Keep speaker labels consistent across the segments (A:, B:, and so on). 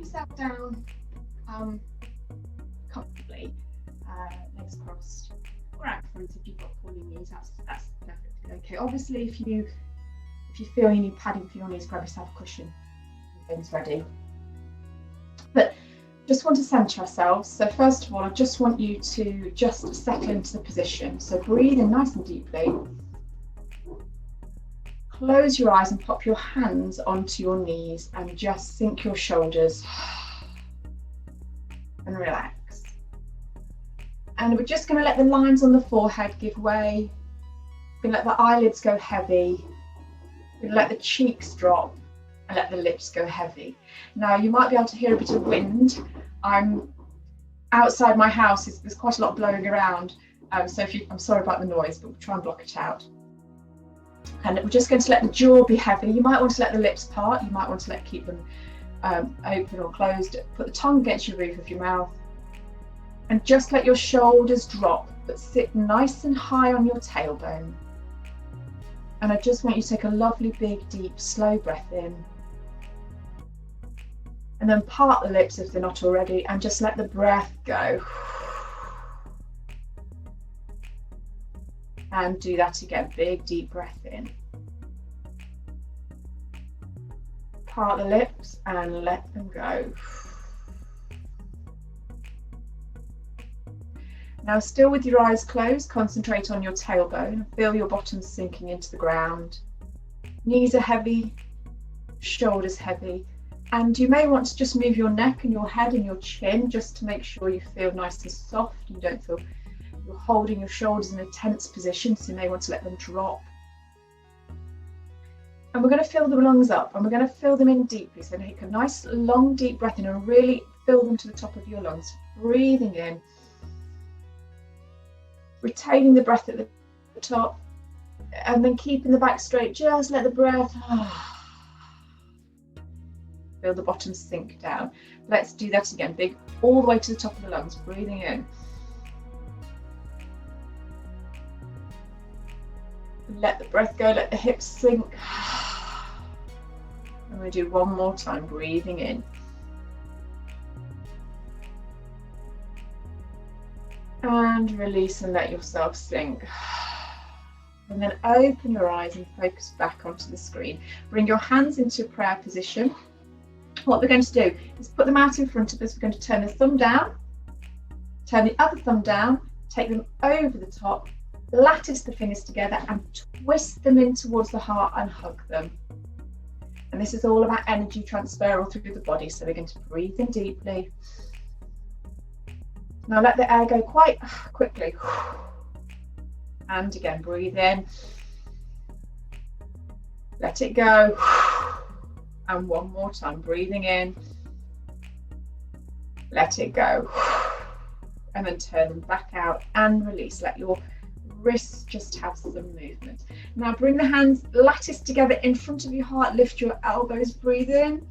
A: yourself down comfortably, legs crossed, or out front if you've got poorly knees. That's perfectly okay. Obviously, if you feel you need padding for your knees, grab yourself a cushion. Things ready. But just want to centre ourselves. So first of all, I just want you to just settle into the position. So breathe in nice and deeply. Close your eyes and pop your hands onto your knees and just sink your shoulders and relax. And we're just going to let the lines on the forehead give way. We're going to let the eyelids go heavy. We're going to let the cheeks drop and let the lips go heavy. Now you might be able to hear a bit of wind. I'm outside my house, there's quite a lot blowing around. So I'm sorry about the noise, but we'll try and block it out. And we're just going to let the jaw be heavy. You might want to let the lips part. You might want to keep them open or closed. Put the tongue against your roof of your mouth. And just let your shoulders drop, but sit nice and high on your tailbone. And I just want you to take a lovely, big, deep, slow breath in. And then part the lips if they're not already, and just let the breath go. And do that again, big deep breath in. Part the lips and let them go. Now still with your eyes closed, concentrate on your tailbone and feel your bottom sinking into the ground. Knees are heavy, shoulders heavy, and you may want to just move your neck and your head and your chin just to make sure you feel nice and soft. You don't feel you're holding your shoulders in a tense position, so you may want to let them drop. And we're going to fill the lungs up, and we're going to fill them in deeply. So take a nice long deep breath in and really fill them to the top of your lungs. Breathing in, retaining the breath at the top, and then keeping the back straight. Just let the breath feel the bottom sink down. Let's do that again, big all the way to the top of the lungs. Breathing in. Let the breath go, let the hips sink. And we do one more time, breathing in. And release and let yourself sink. And then open your eyes and focus back onto the screen. Bring your hands into a prayer position. What we're going to do is put them out in front of us. We're going to turn the thumb down, turn the other thumb down, take them over the top, lattice the fingers together and twist them in towards the heart and hug them. And this is all about energy transfer all through the body. So we're going to breathe in deeply. Now let the air go quite quickly. And again, breathe in. Let it go. And one more time, breathing in. Let it go. And then turn them back out and release. Let your wrists just have some movement. Now bring the hands latticed together in front of your heart. Lift your elbows, breathe in.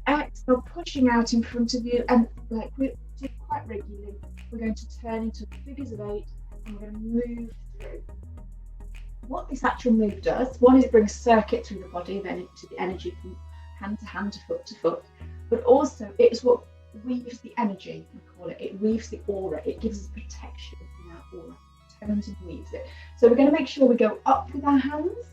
A: Exhale, pushing out in front of you. And like we do quite regularly, we're going to turn into figures of 8 and we're going to move through. What this actual move does, one is it brings circuit through the body, then to the energy from hand to hand, to foot, but also it is what weaves the energy, we call it. It weaves the aura, it gives us protection in our aura, tones and weaves it. So we're going to make sure we go up with our hands,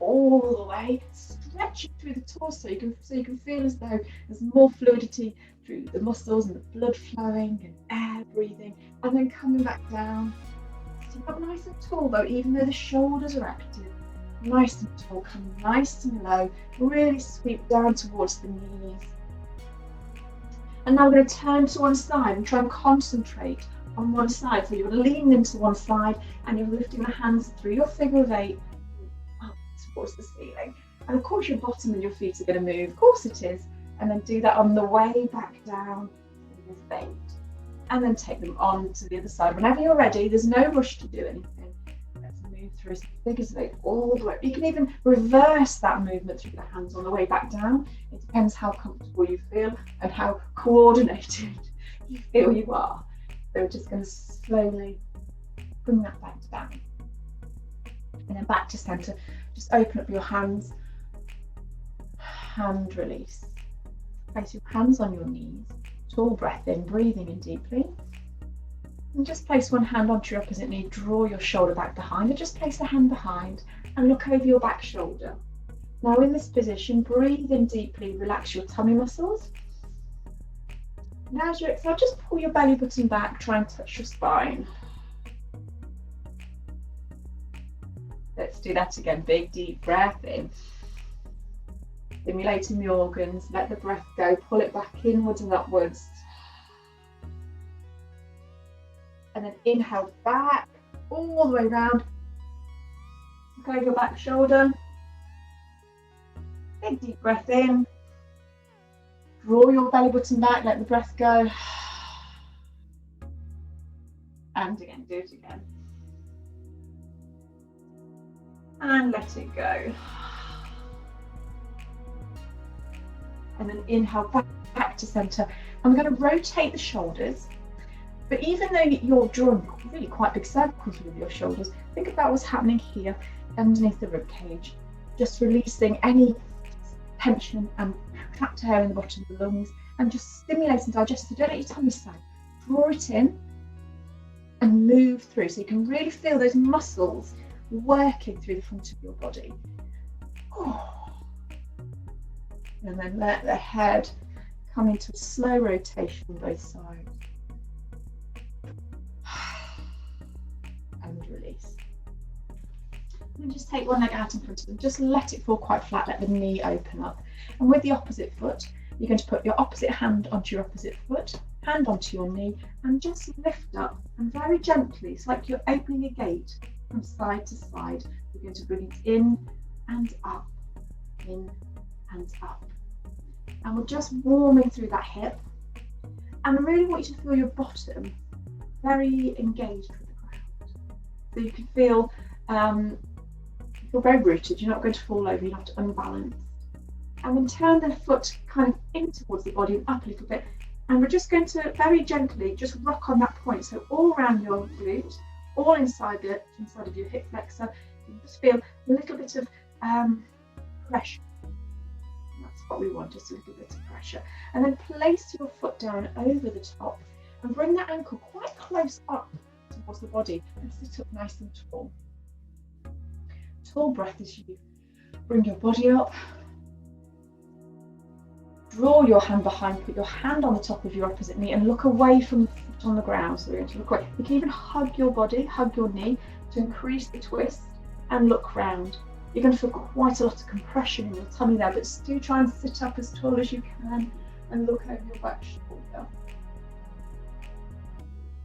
A: all the way, stretch it through the torso, so you can feel as though there's more fluidity through the muscles and the blood flowing and air breathing, and then coming back down. Sit up nice and tall though, even though the shoulders are active. Nice and tall, come nice and low, really sweep down towards the knees. And now we're going to turn to one side and try and concentrate on one side. So you're leaning into one side and you're lifting the hands through your figure of 8 up towards the ceiling. And of course your bottom and your feet are going to move, of course it is. And then do that on the way back down, figure of 8. And then take them on to the other side. Whenever you're ready, there's no rush to do anything. Let's move through figures of 8 all the way. You can even reverse that movement through the hands on the way back down. It depends how comfortable you feel and how coordinated you feel you are. So we're just going to slowly bring that back down. And then back to centre. Just open up your hands. and release. Place your hands on your knees, tall breath in, breathing in deeply. And just place one hand onto your opposite knee, draw your shoulder back behind, and just place a hand behind and look over your back shoulder. Now in this position, breathe in deeply, relax your tummy muscles. Now as you exhale, just pull your belly button back, try and touch your spine. Let's do that again, big deep breath in. Stimulating the organs, let the breath go, pull it back inwards and upwards. And then inhale back, all the way round. Look over your back shoulder. Big deep breath in. Draw your belly button back, let the breath go. And again, do it again. And let it go. And then inhale back to center. I'm going to rotate the shoulders. But even though you're drawing really quite big circles with your shoulders, think about what's happening here underneath the rib cage. Just releasing any tension and trapped air in the bottom of the lungs and just stimulating digestion. Don't let your tummy sag. Draw it in and move through so you can really feel those muscles working through the front of your body. And then let the head come into a slow rotation on both sides. And release. And just take one leg out in front of them. Just let it fall quite flat, let the knee open up. And with the opposite foot, you're going to put your opposite hand onto your opposite foot, hand onto your knee, and just lift up and very gently, it's like you're opening a gate from side to side. You're going to bring it in and up, in and up. And we're just warming through that hip. And I really want you to feel your bottom very engaged with the ground. So you can feel very rooted, you're not going to fall over, you're not unbalanced. And then turn the foot kind of in towards the body and up a little bit. And we're just going to very gently just rock on that point. So all around your glute, all inside of your hip flexor, you just feel a little bit of pressure. That's what we want, just a little bit of pressure. And then place your foot down over the top and bring that ankle quite close up towards the body and sit up nice and tall. Tall breath as you bring your body up. Draw your hand behind, put your hand on the top of your opposite knee and look away from the foot on the ground. So we're going to look away. You can even hug your body, hug your knee to increase the twist and look round. You're going to feel quite a lot of compression in your tummy there, but do try and sit up as tall as you can and look over your back shoulder.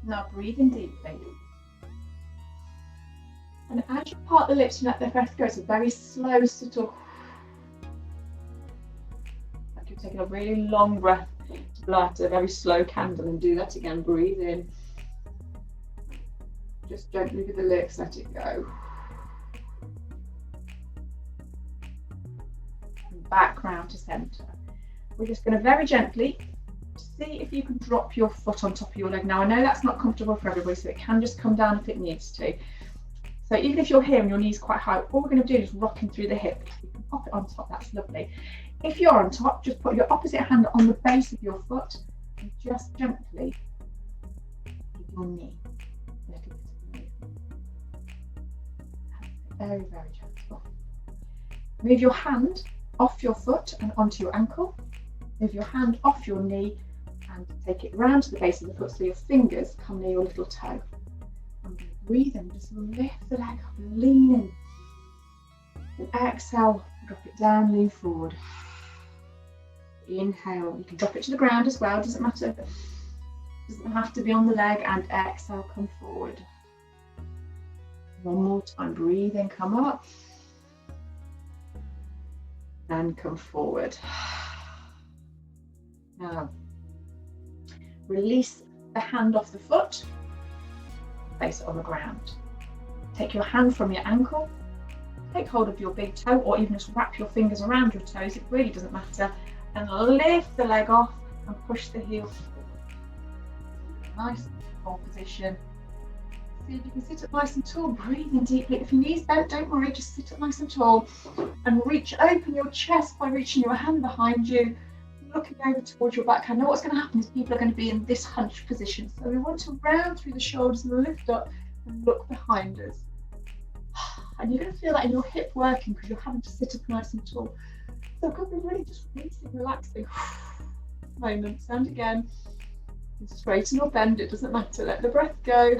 A: Now breathe in deeply. And as you part the lips, you let the breath go. It's a very slow, subtle. Like you're taking a really long breath to blow out a very slow candle, and do that again. Breathe in. Just gently with the lips, let it go. And back round to centre. We're just going to very gently see if you can drop your foot on top of your leg. Now I know that's not comfortable for everybody, so it can just come down if it needs to. So even if you're here and your knee's quite high, all we're going to do is rocking through the hip. You can pop it on top, that's lovely. If you're on top, just put your opposite hand on the base of your foot and just gently with your knee. Let it move. Very, very gentle. Move your hand off your foot and onto your ankle. Move your hand off your knee and take it round to the base of the foot so your fingers come near your little toe. And breathe in, just lift the leg up, lean in. And exhale, drop it down, lean forward. Inhale, you can drop it to the ground as well, doesn't matter. Doesn't have to be on the leg, and exhale, come forward. One more time, breathe in, come up. And come forward. Now, release the hand off the foot, place it on the ground. Take your hand from your ankle, take hold of your big toe, or even just wrap your fingers around your toes, it really doesn't matter, and lift the leg off and push the heel forward. Nice full position. See if you can sit up nice and tall, breathing deeply. If your knees bent, don't worry, just sit up nice and tall and open your chest by reaching your hand behind you, looking over towards your back. I know what's going to happen is people are going to be in this hunched position. So we want to round through the shoulders and lift up and look behind us. And you're going to feel that in your hip working because you're having to sit up nice and tall. So a couple of really just releasing, relaxing moments. And again, straighten or bend, it doesn't matter. Let the breath go.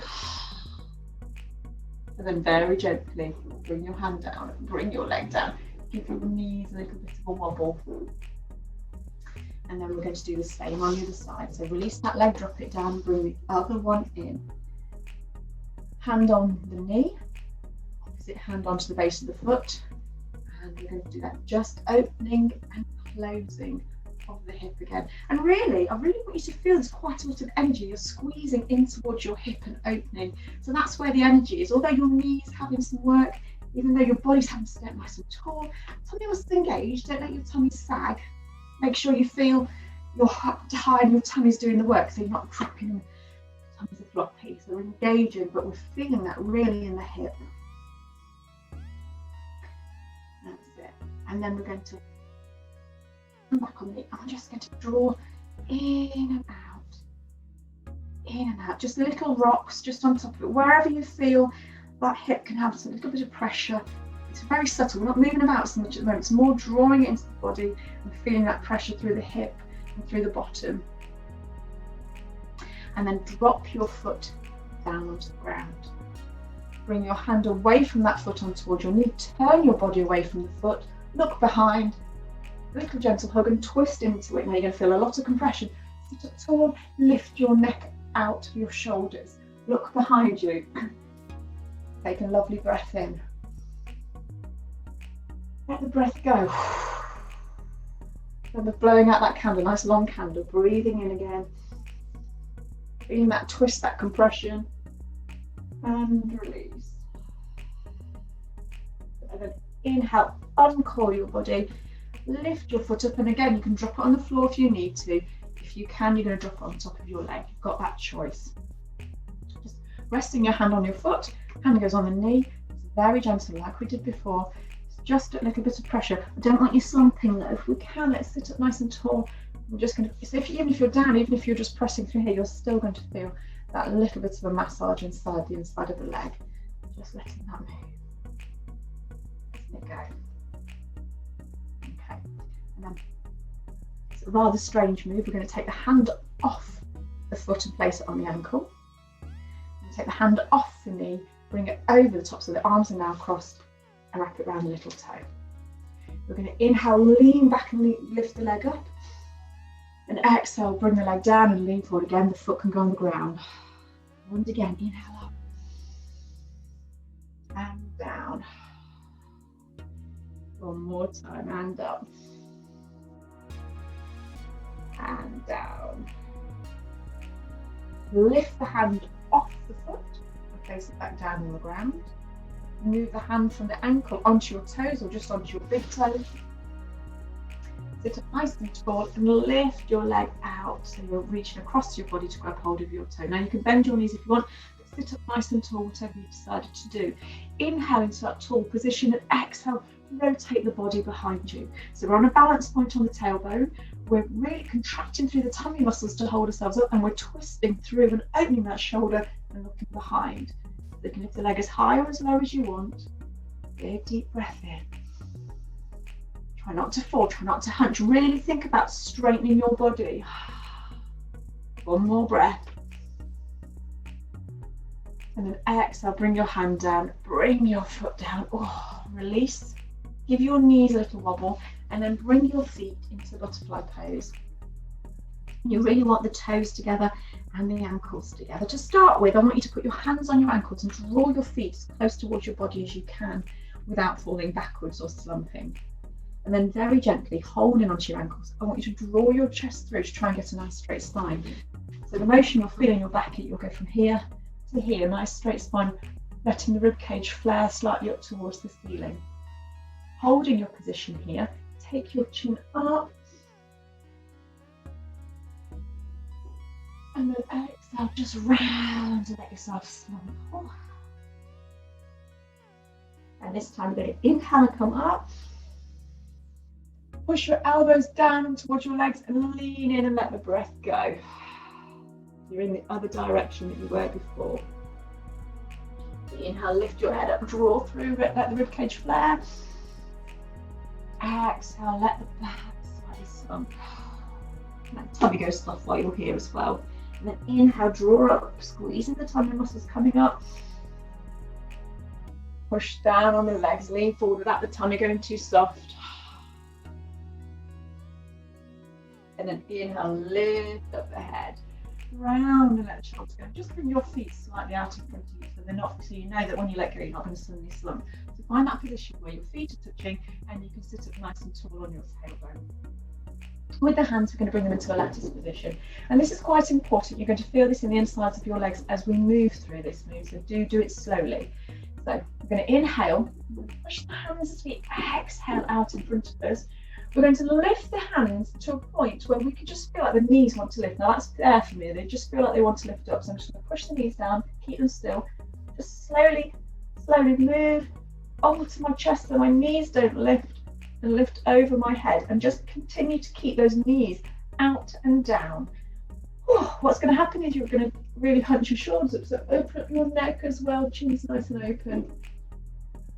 A: And then very gently bring your hand down, bring your leg down, give your knees a little bit of a wobble. And then we're going to do the same on the other side. So release that leg, drop it down, bring the other one in. Hand on the knee, opposite hand onto the base of the foot. And we're going to do that, just opening and closing of the hip again. And really, I really want you to feel there's quite a lot of energy. You're squeezing in towards your hip and opening. So that's where the energy is. Although your knee's having some work, even though your body's having to step nice and tall, tummy was engaged. Don't let your tummy sag. Make sure you feel your heart high and your tummy's doing the work, so you're not dropping and tummy's a floppy. So we're engaging, but we're feeling that really in the hip. That's it. And then we're going to come back on the knee. I'm just going to draw in and out, just little rocks just on top of it. Wherever you feel that hip can have a little bit of pressure. It's very subtle. We're not moving about so much at the moment. It's more drawing it into the body and feeling that pressure through the hip and through the bottom. And then drop your foot down onto the ground. Bring your hand away from that foot on towards your knee. Turn your body away from the foot. Look behind. A little gentle hug and twist into it. Now you're going to feel a lot of compression. Sit up tall. Lift your neck out of your shoulders. Look behind you. Take a lovely breath in. Let the breath go. Then we're blowing out that candle, nice long candle, breathing in again. Feeling that twist, that compression. And release. And then inhale, uncoil your body. Lift your foot up, and again, you can drop it on the floor if you need to. If you can, you're going to drop it on top of your leg. You've got that choice. Just resting your hand on your foot, hand goes on the knee. It's very gentle, like we did before. Just a little bit of pressure. I don't want you slumping though. If we can, let's sit up nice and tall. I'm just going to, so even if you're down, even if you're just pressing through here, you're still going to feel that little bit of a massage inside the inside of the leg. Just letting that move. Letting it go. Okay. And then it's a rather strange move. We're going to take the hand off the foot and place it on the ankle. Take the hand off the knee, bring it over the top so the arms are now crossed. And wrap it around the little toe. We're going to inhale, lean back and lift the leg up. And exhale, bring the leg down and lean forward again. The foot can go on the ground. And again, inhale up. And down. One more time, and up. And down. Lift the hand off the foot and place it back down on the ground. Move the hand from the ankle onto your toes or just onto your big toe. Sit up nice and tall and lift your leg out so you're reaching across your body to grab hold of your toe. Now you can bend your knees if you want, but sit up nice and tall, whatever you decided to do. Inhale into that tall position and exhale, rotate the body behind you. So we're on a balance point on the tailbone. We're really contracting through the tummy muscles to hold ourselves up, and we're twisting through and opening that shoulder and looking behind. You can lift the leg as high or as low as you want. Big deep breath in. Try not to fall, try not to hunch. Really think about straightening your body. One more breath. And then exhale, bring your hand down, bring your foot down. Oh, release. Give your knees a little wobble and then bring your feet into butterfly pose. You really want the toes together and the ankles together. To start with, I want you to put your hands on your ankles and draw your feet as close towards your body as you can without falling backwards or slumping. And then very gently, holding onto your ankles, I want you to draw your chest through to try and get a nice straight spine. So the motion you'll feel in your back, you'll go from here to here, nice straight spine, letting the rib cage flare slightly up towards the ceiling. Holding your position here, take your chin up. And then exhale, just round and let yourself slump. Oh. And this time you're going to inhale and come up. Push your elbows down towards your legs and lean in and let the breath go. You're in the other direction that you were before. Inhale, lift your head up, draw through, let the ribcage flare. Exhale, let the back slightly slump. Let the tummy go soft while you're here as well. And then inhale, draw up, squeezing the tummy muscles coming up. Push down on the legs, lean forward without the tummy going too soft. And then inhale, lift up the head. Round and let the shoulders go. Just bring your feet slightly out in front of you so they're not, so you know that when you let go, you're not going to suddenly slump. So find that position where your feet are touching and you can sit up nice and tall on your tailbone. With the hands, we're going to bring them into a lattice position. And this is quite important. You're going to feel this in the insides of your legs as we move through this move. So do it slowly. So we're going to inhale, push the hands as we exhale out in front of us. We're going to lift the hands to a point where we can just feel like the knees want to lift. Now that's there for me, they just feel like they want to lift up. So I'm just going to push the knees down, keep them still. Just slowly move onto my chest so my knees don't lift and lift over my head. And just continue to keep those knees out and down. What's going to happen is you're going to really hunch your shoulders up. So open up your neck as well, chin's nice and open.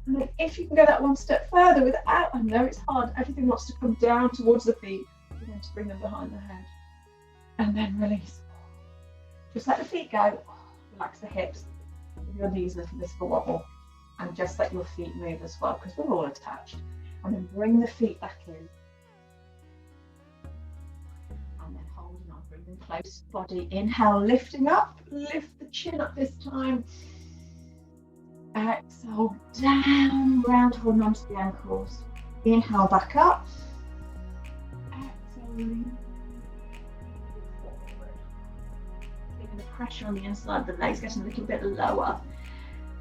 A: And then if you can go that one step further without, I know it's hard, everything wants to come down towards the feet. You're going to bring them behind the head. And then release. Just let the feet go. Relax the hips. Give your knees a little bit of a wobble. And just let your feet move as well, because we're all attached. And then bring the feet back in. And then holding on, bring them close to the body. Inhale, lifting up. Lift the chin up this time. Exhale, down, round, holding onto the ankles. Inhale, back up. Exhale, lean forward. Feeling the pressure on the inside of the legs getting a little bit lower.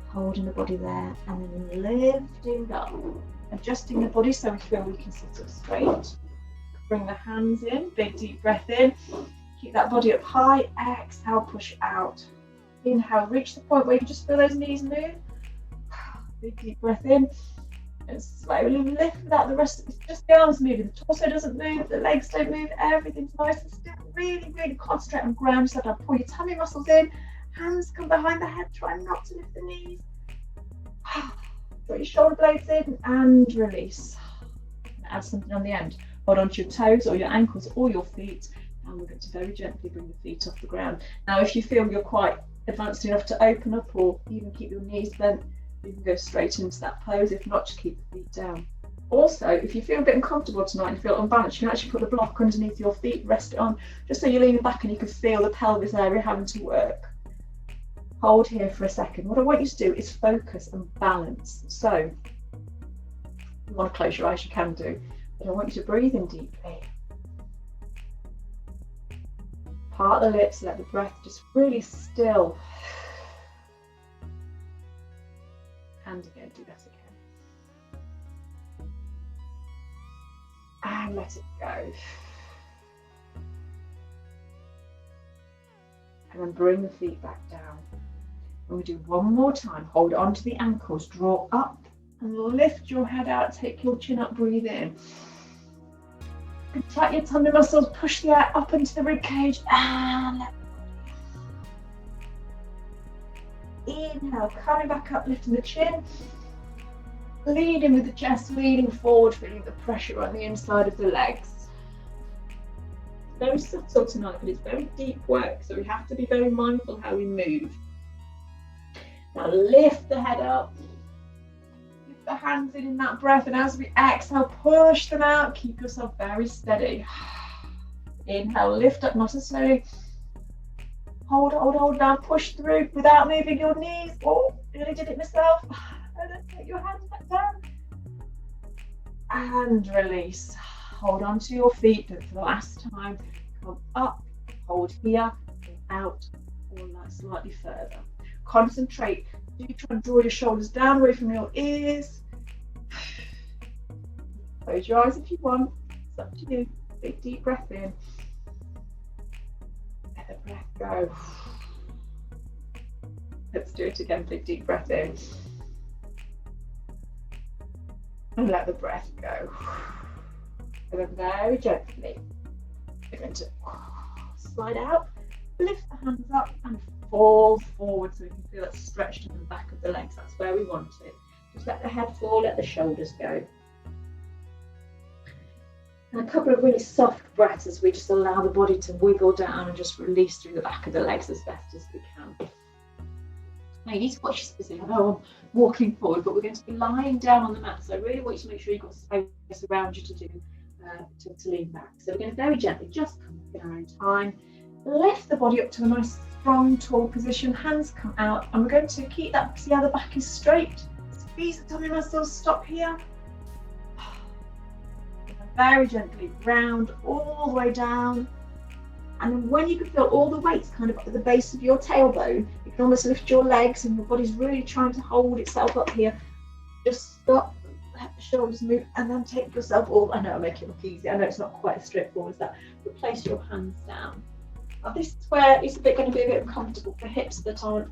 A: Holding the body there, and then lifting up. Adjusting the body so we feel we can sit up straight. Bring the hands in, big deep breath in. Keep that body up high. Exhale, push out. Inhale, reach the point where you can just feel those knees move. Big deep breath in and slowly lift without the rest of it. Just the arms moving, the torso doesn't move, the legs don't move, everything's nice and still. Really, really concentrate on ground. Just have to pull your tummy muscles in, hands come behind the head, try not to lift the knees. Put your shoulder blades in and release. Add something on the end. Hold on to your toes or your ankles or your feet, and we're going to very gently bring the feet off the ground. Now, if you feel you're quite advanced enough to open up or even keep your knees bent, you can go straight into that pose. If not, just keep the feet down. Also, if you feel a bit uncomfortable tonight and feel unbalanced, you can actually put the block underneath your feet, rest it on, just so you're leaning back and you can feel the pelvis area having to work. Hold here for a second. What I want you to do is focus and balance. So, if you want to close your eyes, you can do, but I want you to breathe in deeply. Part the lips, let the breath just really still. And again, do that again. And let it go. And then bring the feet back down. And we do one more time. Hold on to the ankles, draw up and lift your head out, take your chin up, breathe in. Contract your tummy muscles, push the air up into the rib cage and let inhale, coming back up, lifting the chin, leading with the chest, leaning forward, feeling the pressure on the inside of the legs. Very subtle tonight, but it's very deep work, so we have to be very mindful how we move. Now lift the head up, lift the hands in that breath, and as we exhale, push them out, keep yourself very steady. Inhale, lift up nice and slowly. Hold down, push through without moving your knees. Oh, nearly did it myself. And then take your hands back down. And release. Hold on to your feet, but for the last time, come up, hold here, and out, or slightly further. Concentrate. Do try and draw your shoulders down away from your ears. Close your eyes if you want. It's up to you. Big deep breath in. Let the breath go. Let's do it again. Big deep breath in. And let the breath go. And then very gently, we're going to slide out, lift the hands up and fall forward so we can feel it stretched in the back of the legs. That's where we want it. Just let the head fall, let the shoulders go. And a couple of really soft breaths as we just allow the body to wiggle down and just release through the back of the legs as best as we can. Now you need to watch your specific. I know I'm walking forward, but we're going to be lying down on the mat. So I really want you to make sure you've got space around you to do to lean back. So we're going to very gently just come in our own time. Lift the body up to a nice strong tall position. Hands come out, and we're going to keep that. See how the back is straight. Squeeze the tummy muscles. Stop here. Very gently round all the way down. And then when you can feel all the weights kind of at the base of your tailbone, you can almost lift your legs and your body's really trying to hold itself up here. Just stop, let the shoulders move, and then take yourself all. I know I make it look easy. I know it's not quite as straightforward as that. But place your hands down. Now this is where it's going to be a bit uncomfortable for hips that aren't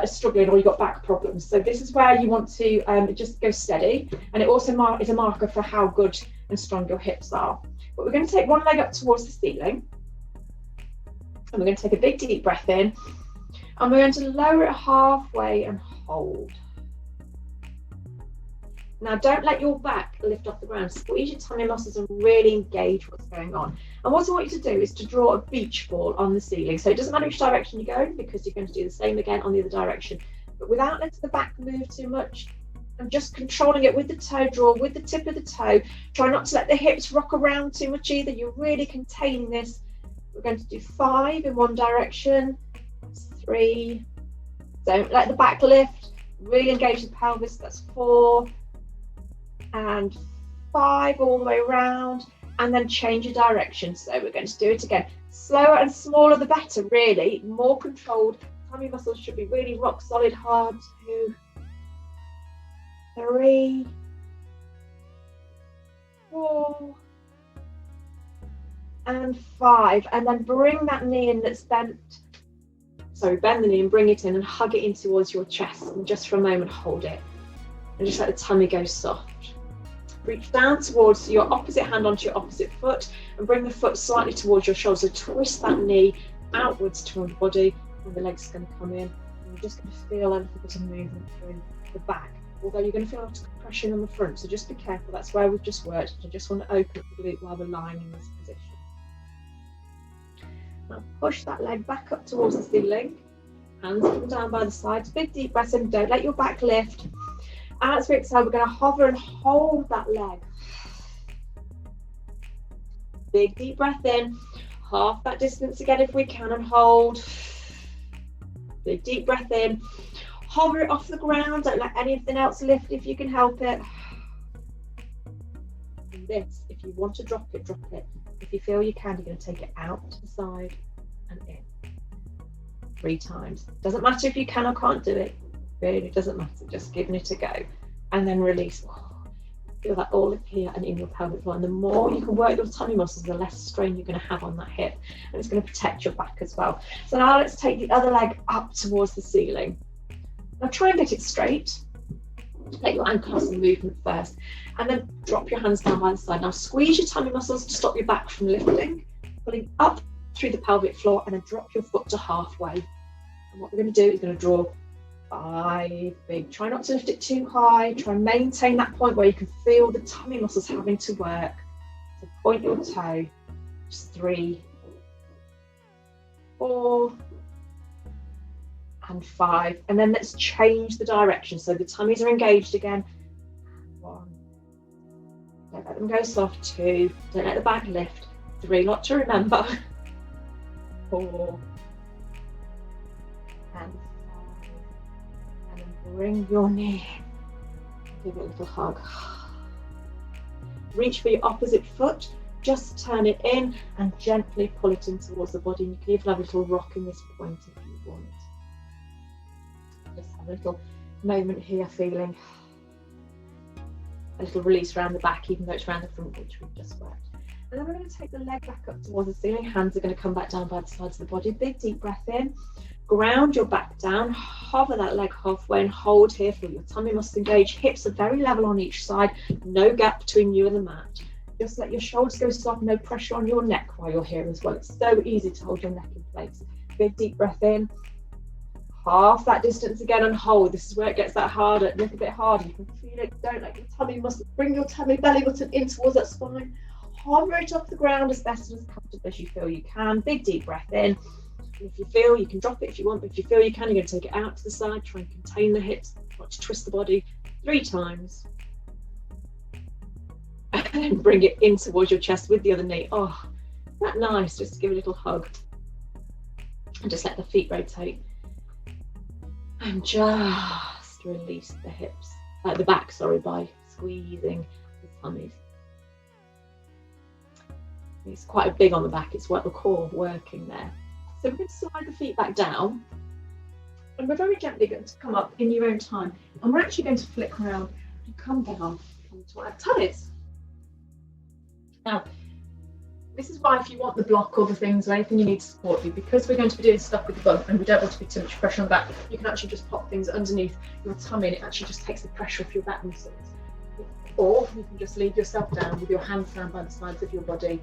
A: struggling or you've got back problems. So this is where you want to just go steady. And it also is a marker for how good and strong your hips are. But we're going to take one leg up towards the ceiling. And we're going to take a big deep breath in, and we're going to lower it halfway and hold. Now don't let your back lift off the ground. Squeeze your tummy muscles and really engage what's going on. And what I want you to do is to draw a beach ball on the ceiling. So it doesn't matter which direction you're going, because you're going to do the same again on the other direction. But without letting the back move too much, and just controlling it with the toe draw, with the tip of the toe. Try not to let the hips rock around too much either. You're really containing this. We're going to do 5 in one direction, 3, don't let the back lift, really engage the pelvis, that's 4, and 5 all the way around, and then change your direction. So we're going to do it again. Slower and smaller the better, really, more controlled. Tummy muscles should be really rock solid, hard. 2, 3, 4, and 5, and then bring that knee in that's bent. Sorry, bend the knee and bring it in and hug it in towards your chest, and just for a moment hold it and just let the tummy go soft. Reach down towards your opposite hand onto your opposite foot and bring the foot slightly towards your shoulder. So twist that knee outwards toward the body, and the legs are going to come in, and you're just going to feel a little bit of movement through the back, although you're going to feel a lot of compression on the front, so just be careful. That's where we've just worked. I just want to open up the glute while we're lying in this position. Now push that leg back up towards the ceiling. Hands come down by the sides. Big deep breath in. Don't let your back lift. As we exhale, we're going to hover and hold that leg. Big deep breath in. Half that distance again if we can, and hold. Big deep breath in. Hover it off the ground. Don't let anything else lift if you can help it. And this, if you want to drop it, drop it. If you feel you can, you're going to take it out to the side and in. 3 times. Doesn't matter if you can or can't do it. Really doesn't matter. Just giving it a go. And then release. Feel that all up here and in your pelvic floor. And the more you can work your tummy muscles, the less strain you're going to have on that hip. And it's going to protect your back as well. So now let's take the other leg up towards the ceiling. Now try and get it straight. Let your ankle have some movement first, and then drop your hands down by the side. Now squeeze your tummy muscles to stop your back from lifting, pulling up through the pelvic floor, and then drop your foot to halfway. And what we're going to do is going to draw 5 big. Try not to lift it too high. Try and maintain that point where you can feel the tummy muscles having to work. So point your toe. Just 3, 4, and 5, and then let's change the direction so the tummies are engaged again. 1, don't let them go soft. 2, don't let the back lift. 3, lot to remember. 4, and 5, and then bring your knee, give it a little hug. Reach for your opposite foot, just turn it in and gently pull it in towards the body, and you can even have a little rock in this point if you want. Just have a little moment here, feeling a little release around the back, even though it's around the front, which we've just worked. And then we're going to take the leg back up towards the ceiling. Hands are going to come back down by the sides of the body. Big deep breath in. Ground your back down. Hover that leg halfway and hold here. Feel your tummy muscles engage. Hips are very level on each side. No gap between you and the mat. Just let your shoulders go soft. No pressure on your neck while you're here as well. It's so easy to hold your neck in place. Big deep breath in. Half that distance again and hold. This is where it gets that harder, a little bit harder. You can feel it. Don't let your tummy muscle, bring your tummy belly button in towards that spine. Hover it off the ground as best and as comfortable as you feel you can. Big deep breath in. And if you feel, you can drop it if you want, but if you feel you can, you're going to take it out to the side. Try and contain the hips, not to twist the body 3 times. And then bring it in towards your chest with the other knee. Oh, isn't that nice? Just to give a little hug. And just let the feet rotate. And just release the hips, the back, sorry, by squeezing the tummies. It's quite big on the back, it's what the core working there. So we're going to slide the feet back down, and we're very gently going to come up in your own time. And we're actually going to flick around and come down onto our tummies. Now, this is why if you want the block or the things or anything you need to support you, because we're going to be doing stuff with the bum and we don't want to be too much pressure on the back, you can actually just pop things underneath your tummy and it actually just takes the pressure off your back muscles. Or you can just leave yourself down with your hands down by the sides of your body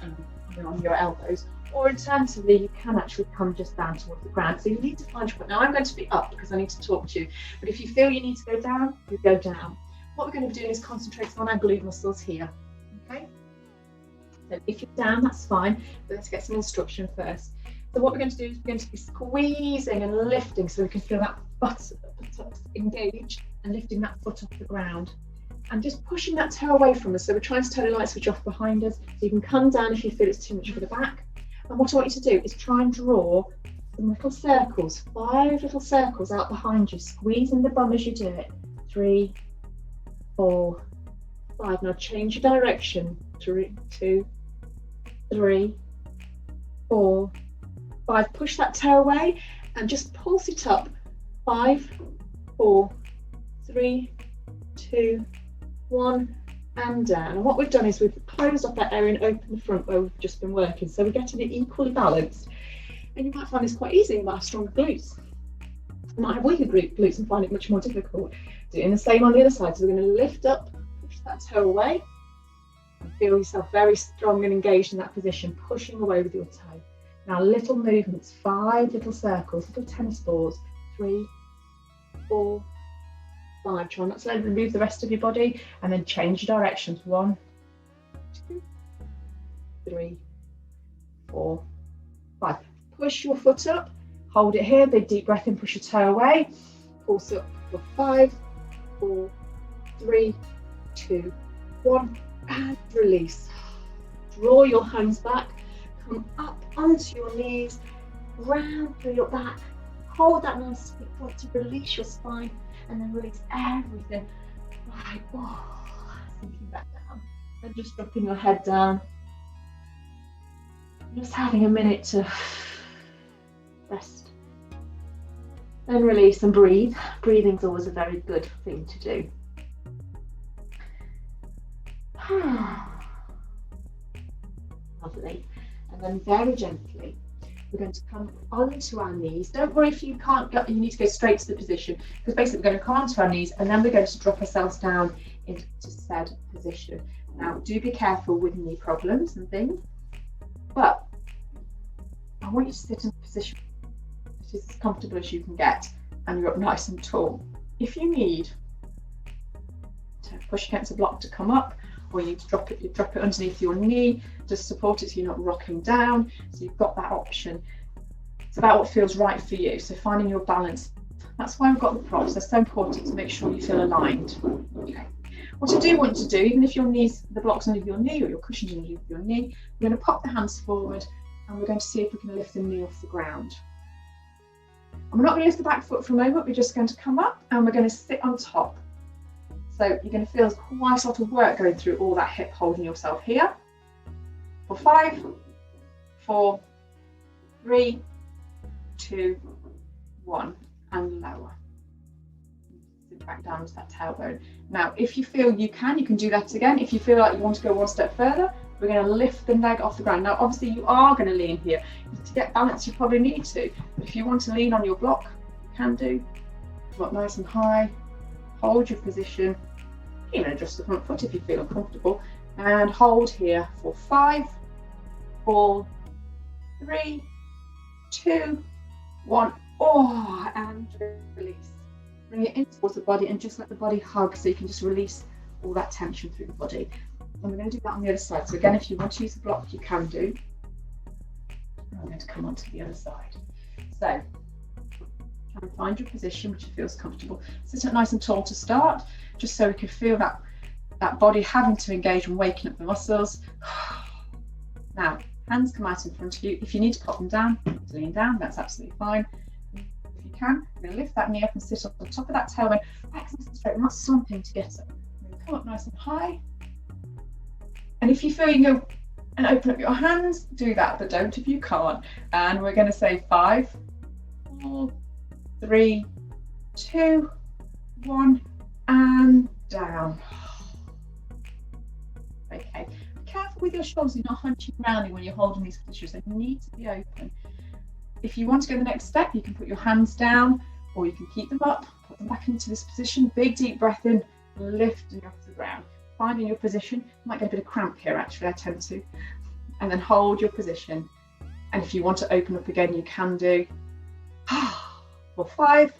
A: and on your elbows. Or alternatively, you can actually come just down towards the ground. So you need to find your point. Now I'm going to be up because I need to talk to you, but if you feel you need to go down, you go down. What we're going to be doing is concentrating on our glute muscles here, okay? So if you're down, that's fine, but let's get some instruction first. So what we're going to do is we're going to be squeezing and lifting so we can feel that butt engage and lifting that foot off the ground. And just pushing that toe away from us. So we're trying to turn the light switch off behind us. So you can come down if you feel it's too much for the back. And what I want you to do is try and draw some little circles, 5 little circles out behind you, squeezing the bum as you do it. 3, 4, 5. Now change your direction. 2, 3, 4, 5. Push that toe away and just pulse it up. 5, 4, 3, 2, 1, and down. And what we've done is we've closed off that area and opened the front where we've just been working. So we're getting it equally balanced. And you might find this quite easy. You might have stronger glutes. You might have weaker glutes and find it much more difficult. Doing the same on the other side. So we're going to lift up, push that toe away, and feel yourself very strong and engaged in that position, pushing away with your toe. Now little movements, 5 little circles, little tennis balls. 3, 4, 5. Try not to let it remove the rest of your body, and then change your directions. 1, 2, 3, 4, 5. Push your foot up, hold it here, big deep breath in, push your toe away, pulse up for 5, 4, 3, 2, 1, and release. Draw your hands back, come up onto your knees, round through your back, hold that nice sweet point to release your spine, and then release everything. Right, sinking back down, and just dropping your head down. Just having a minute to rest. Then release and breathe. Breathing's always a very good thing to do. Lovely. And then very gently, we're going to come onto our knees. Don't worry if you can't go, you need to go straight to the position, because basically we're going to come onto our knees and then we're going to drop ourselves down into said position. Now do be careful with knee problems and things, but I want you to sit in a position that is as comfortable as you can get and you're up nice and tall. If you need to push against a block to come up, or you need to drop it underneath your knee to support it so you're not rocking down, so you've got that option. It's about what feels right for you, so finding your balance. That's why we've got the props. They're so important to make sure you feel aligned. Okay. What I do want to do, even if your knees, the block's underneath your knee or your cushion's underneath your knee, we're going to pop the hands forward and we're going to see if we can lift the knee off the ground. And we're not going to lift the back foot for a moment, we're just going to come up and we're going to sit on top. So you're going to feel quite a lot of work going through all that hip, holding yourself here. For 5, 4, 3, 2, 1, and lower. Sit back down to that tailbone. Now, if you feel you can do that again. If you feel like you want to go one step further, We're going to lift the leg off the ground. Now, obviously, you are going to lean here. To get balance, you probably need to. But if you want to lean on your block, you can do. Come up nice and high. Hold your position. Even adjust the front foot if you feel uncomfortable. And hold here for 5, 4, 3, 2, 1. Oh, and release. Bring it in towards the body and just let the body hug so you can just release all that tension through the body. And we're going to do that on the other side. So again, if you want to use the block, you can do. I'm going to come on to the other side. So try and find your position which feels comfortable. Sit up nice and tall to start, just so we can feel that body having to engage and waking up the muscles. Now, hands come out in front of you. If you need to pop them down, lean down, that's absolutely fine. If you can, you're going to lift that knee up and sit up on top of that tailbone. Back nice and straight. We're not slumping to get up. We're going to come up nice and high. And if you feel you can go and open up your hands, do that, but don't if you can't. And we're going to say 5, 4, 3, 2, 1, and down. Okay, be careful with your shoulders. You're not hunching roundly when you're holding these positions. They need to be open. If you want to go the next step, you can put your hands down, or you can keep them up, put them back into this position. Big deep breath in, lifting off the ground. Finding your position. You might get a bit of cramp here, actually, I tend to. And then hold your position. And if you want to open up again, you can do. For 5,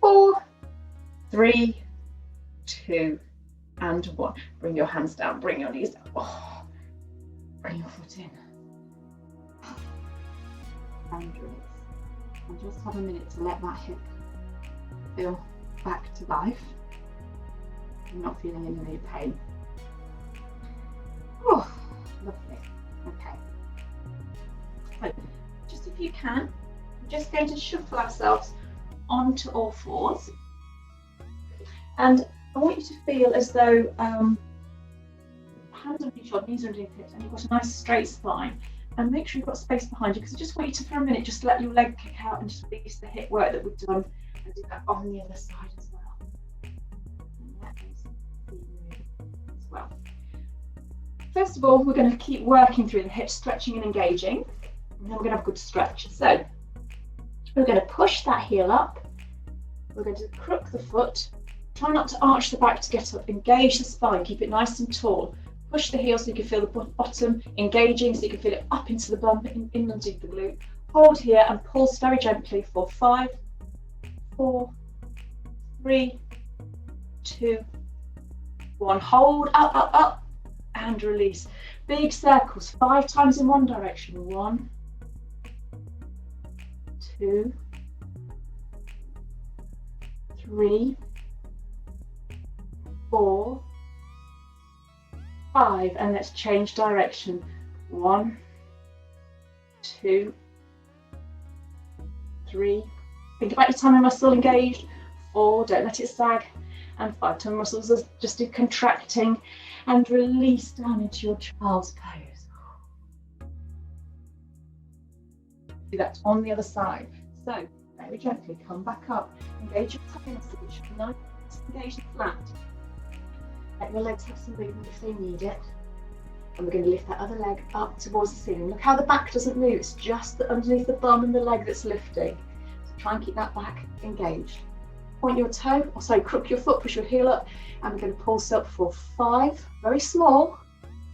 A: 4, 3, 2, and 1. Bring your hands down, bring your knees down. Oh, bring your foot in. And release. And just have a minute to let that hip feel back to life. You're not feeling any pain. Oh, lovely. Okay. So, just if you can, we're just going to shuffle ourselves onto all fours. And I want you to feel as though hands underneath your knees underneath it, and you've got a nice straight spine. And make sure you've got space behind you, because I just want you to, for a minute, just let your leg kick out and just release the hip work that we've done, and do that on the other side as well. As well. First of all, we're going to keep working through the hips, stretching and engaging, and then we're going to have a good stretch. So we're going to push that heel up, we're going to crook the foot, try not to arch the back to get up, engage the spine, keep it nice and tall, push the heel so you can feel the bottom engaging, so you can feel it up into the bum, in underneath the glute. Hold here and pulse very gently for 5, 4, 3, 2, 1. Hold, up, up, up, and release. Big circles, 5 times in one direction. 1, 2, 3, 4, 5, and let's change direction. 1, 2, 3. Think about your tummy muscle engaged. 4, don't let it sag. And 5, tummy muscles are just contracting, and release down into your child's pose. Do that on the other side. So very gently come back up. Engage your tummy muscle, which should be nice, engaged and flat. Let your legs have some movement if they need it. And we're going to lift that other leg up towards the ceiling. Look how the back doesn't move, it's just underneath the bum and the leg that's lifting. So try and keep that back engaged. Point your toe, or sorry, crook your foot, push your heel up, and we're going to pulse up for 5, very small,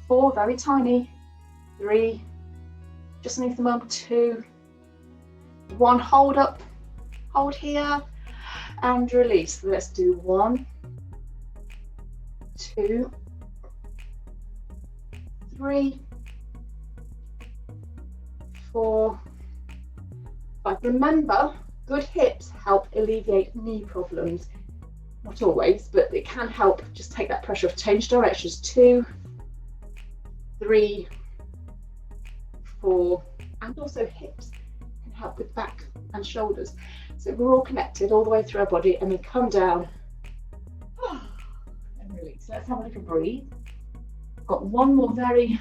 A: 4, very tiny, 3, just underneath the bum, 2, 1, hold up, hold here, and release. So let's do 1, 2, 3, 4, 5. Remember, good hips help alleviate knee problems. Not always, but it can help just take that pressure off. Change directions. 2, 3, 4, and also hips can help with back and shoulders. So we're all connected all the way through our body, and then come down and release. Let's have a little breathe. I've got one more very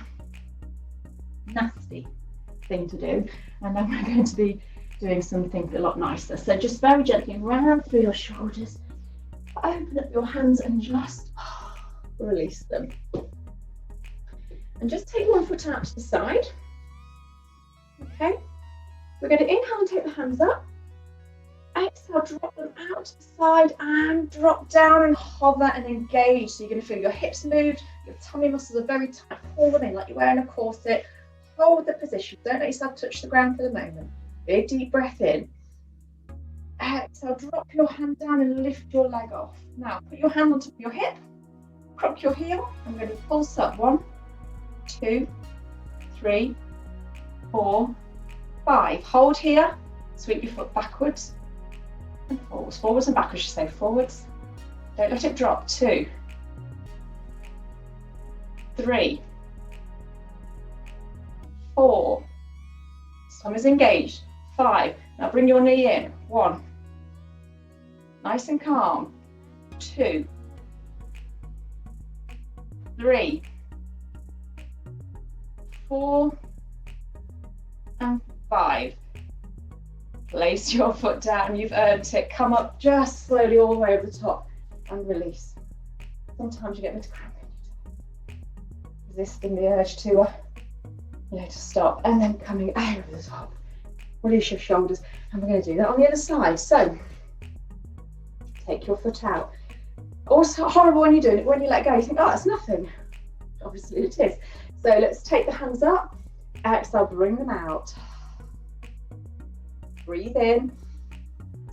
A: nasty thing to do, and then we're going to be doing something a lot nicer. So just very gently round through your shoulders, open up your hands and just release them. And just take one foot out to the side. Okay. We're going to inhale and take the hands up. Exhale, drop them out to the side and drop down and hover and engage. So you're going to feel your hips moved, your tummy muscles are very tight. Pull them in like you're wearing a corset. Hold the position. Don't let yourself touch the ground for the moment. Big deep breath in. Exhale, drop your hand down and lift your leg off. Now, put your hand on top of your hip. Crook your heel. I'm going to pulse up. 1, 2, 3, 4, 5. Hold here. Sweep your foot backwards and forwards. Forwards and backwards, you say forwards. Don't let it drop. 2, 3, 4. Stomach's engaged. 5. Now bring your knee in. 1. Nice and calm. 2, 3, 4, and 5. Place your foot down. You've earned it. Come up just slowly all the way over the top and release. Sometimes you get a bit of cramp in your toe. Resisting the urge to to stop, and then coming over the top. Release your shoulders, and we're going to do that on the other side. So take your foot out. Also horrible when you're doing it, when you let go, you think, oh, it's nothing. Obviously it is. So let's take the hands up. Exhale, bring them out. Breathe in.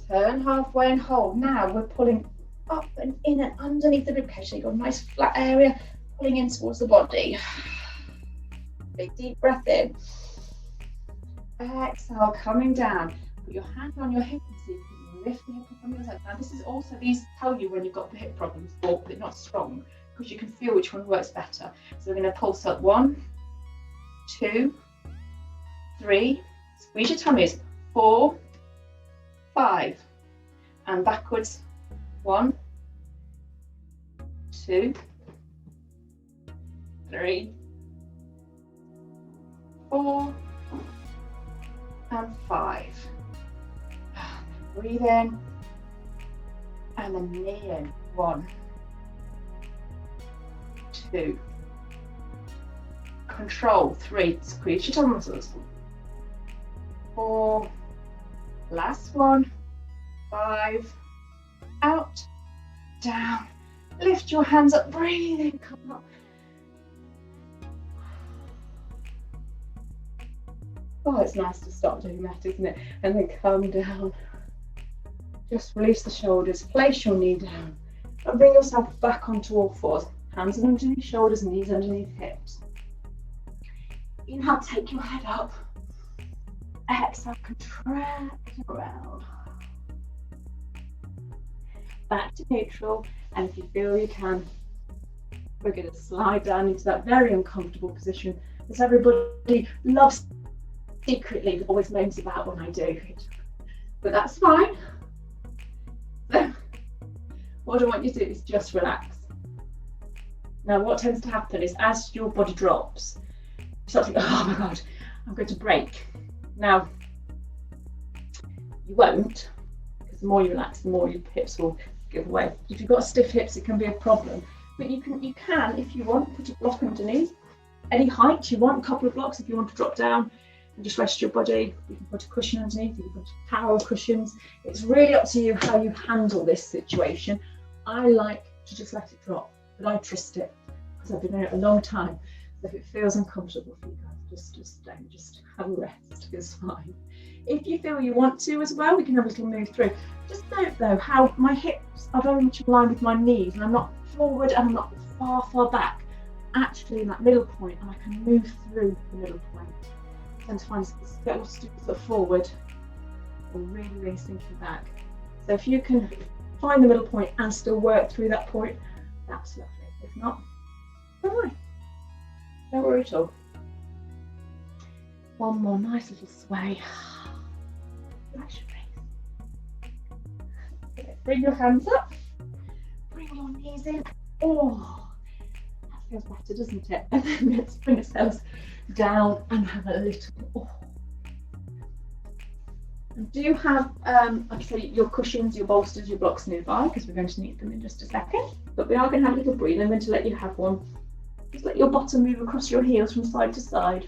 A: Turn halfway and hold. Now we're pulling up and in and underneath the ribcage. So you've got a nice flat area, pulling in towards the body. Big deep breath in. Exhale, coming down. Put your hand on your hip and see if you can lift the hip up on the other side. Now this is also, these tell you when you've got the hip problems or they're not strong, because you can feel which one works better. So we're going to pulse up. 1, 2, 3. Squeeze your tummies. 4, 5. And backwards. 1, 2, 3, 4, and 5. Breathe in and then knee in. 1, 2. Control. 3. Squeeze your tummy muscles. 4. Last one. 5. Out. Down. Lift your hands up. Breathe in. Come up. Oh, it's nice to stop doing that, isn't it? And then come down. Just release the shoulders. Place your knee down. And bring yourself back onto all fours. Hands underneath shoulders, knees underneath hips. Inhale, take your head up. Exhale, contract around. Back to neutral. And if you feel you can, we're going to slide down into that very uncomfortable position that everybody loves secretly, but always moans about when I do it. But that's fine. So what I want you to do is just relax. Now what tends to happen is as your body drops, you start thinking, oh my God, I'm going to break. Now you won't, because the more you relax, the more your hips will give way. If you've got stiff hips, it can be a problem. But you can, if you want, put a block underneath. Any height you want, a couple of blocks if you want to drop down and just rest your body. You can put a cushion underneath, you can put a tower of cushions. It's really up to you how you handle this situation. I like to just let it drop, but I trust it because I've been doing it a long time. So if it feels uncomfortable for you guys, just don't, just have a rest, it's fine. If you feel you want to as well, we can have a little move through. Just note though how my hips are very much in line with my knees, and I'm not forward and I'm not far back, actually in that middle point, and I can move through the middle point. I tend to find get your foot forward or really sinking back. So if you can find the middle point and still work through that point, that's lovely. If not, don't worry. Don't worry at all. One more nice little sway. Relax your face. Bring your hands up. Bring your knees in. Oh, that feels better, doesn't it? And then let's bring ourselves down and have a little. Oh. And do you have, like I say, your cushions, your bolsters, your blocks nearby? Because we're going to need them in just a second. But we are going to have a little breathe. I'm going to let you have one Just let your bottom move across your heels from side to side.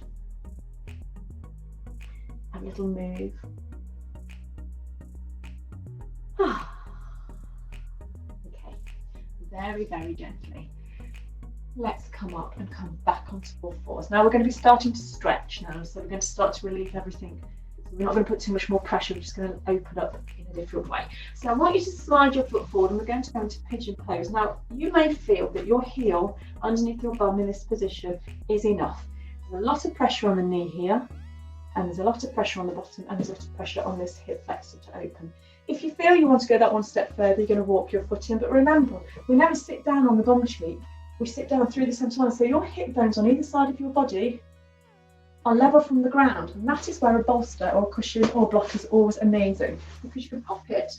A: A little move. Okay, very, very gently. Let's come up and come back onto all fours. Now we're going to be starting to stretch now, so we're going to start to relieve everything. So we're not going to put too much more pressure, we're just going to open up in a different way. So I want you to slide your foot forward and we're going to go into pigeon pose. Now you may feel that your heel underneath your bum in this position is enough. There's a lot of pressure on the knee here, and there's a lot of pressure on the bottom, and there's a lot of pressure on this hip flexor to open. If you feel you want to go that one step further, you're going to walk your foot in, but remember, we never sit down on the bum cheek. We sit down through the centre line, so your hip bones on either side of your body are level from the ground, and that is where a bolster or a cushion or block is always amazing, because you can pop it